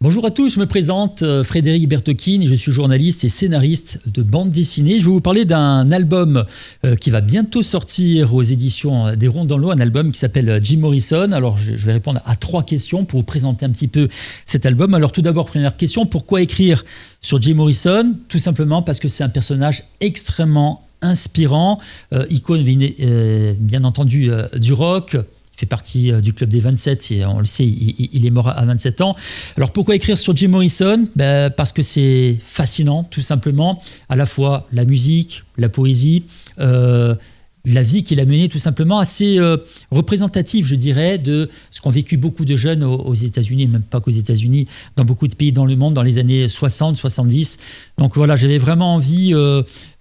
Bonjour à tous, je me présente Frédéric Bertocchini et je suis journaliste et scénariste de bande dessinée. Je vais vous parler d'un album qui va bientôt sortir aux éditions des Ronds dans l'eau, un album qui s'appelle Jim Morrison. Alors je vais répondre à 3 questions pour vous présenter un petit peu cet album. Alors tout d'abord, première question, pourquoi écrire sur Jim Morrison? Tout simplement parce que c'est un personnage extrêmement inspirant, icône bien entendu du rock. Il fait partie du club des 27 et on le sait, il est mort à 27 ans. Alors pourquoi écrire sur Jim Morrison? Parce que c'est fascinant, tout simplement, à la fois la musique, la poésie, la vie qu'il a menée, tout simplement assez représentative, je dirais, de ce qu'ont vécu beaucoup de jeunes aux États-Unis, même pas qu'aux États-Unis, dans beaucoup de pays dans le monde, dans les années 60, 70. Donc voilà, j'avais vraiment envie,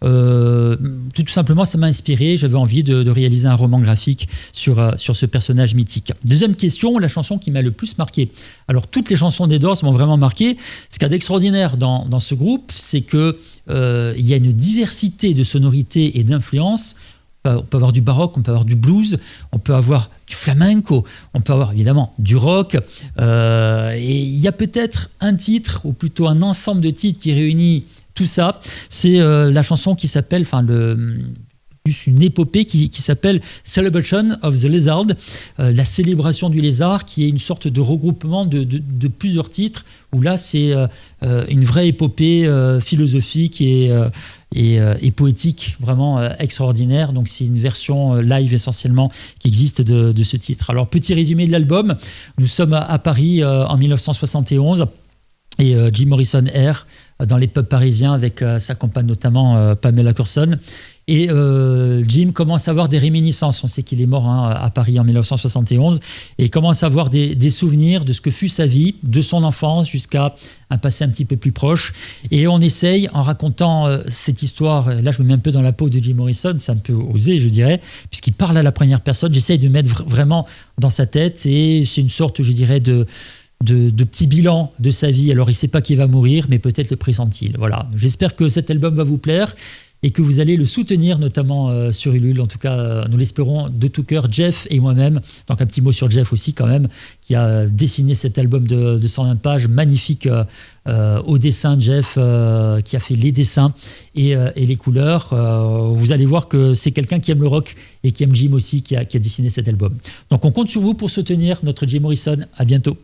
tout simplement, ça m'a inspiré, j'avais envie de réaliser un roman graphique sur ce personnage mythique. Deuxième question, la chanson qui m'a le plus marqué. Alors toutes les chansons des Doors m'ont vraiment marqué. Ce qu'il y a d'extraordinaire dans ce groupe, c'est qu'il y a une diversité de sonorités et d'influences. On peut avoir du baroque, on peut avoir du blues, on peut avoir du flamenco, on peut avoir évidemment du rock. Et il y a peut-être un titre, ou plutôt un ensemble de titres qui réunit tout ça. C'est la chanson qui s'appelle, une épopée qui s'appelle Celebration of the Lizard, la célébration du lézard, qui est une sorte de regroupement de plusieurs titres, où là c'est une vraie épopée philosophique et poétique, vraiment extraordinaire. Donc c'est une version live essentiellement qui existe de ce titre. Alors petit résumé de l'album, nous sommes à Paris en 1971 et Jim Morrison erre dans les pubs parisiens avec sa compagne notamment Pamela Curson. Et Jim commence à avoir des réminiscences. On sait qu'il est mort à Paris en 1971 et commence à avoir des souvenirs de ce que fut sa vie, de son enfance jusqu'à un passé un petit peu plus proche. Et on essaye, en racontant cette histoire, là je me mets un peu dans la peau de Jim Morrison, c'est un peu osé je dirais, puisqu'il parle à la première personne, j'essaye de mettre vraiment dans sa tête et c'est une sorte, je dirais, de petit bilan de sa vie. Alors il ne sait pas qu'il va mourir, mais peut-être le pressent-il. Voilà. J'espère que cet album va vous plaire et que vous allez le soutenir, notamment sur Ulule. En tout cas, nous l'espérons de tout cœur, Jeff et moi-même. Donc un petit mot sur Jeff aussi quand même, qui a dessiné cet album de 120 pages, magnifique au dessin, Jeff, qui a fait les dessins et les couleurs. Vous allez voir que c'est quelqu'un qui aime le rock et qui aime Jim aussi, qui a dessiné cet album. Donc on compte sur vous pour soutenir notre Jim Morrison. À bientôt.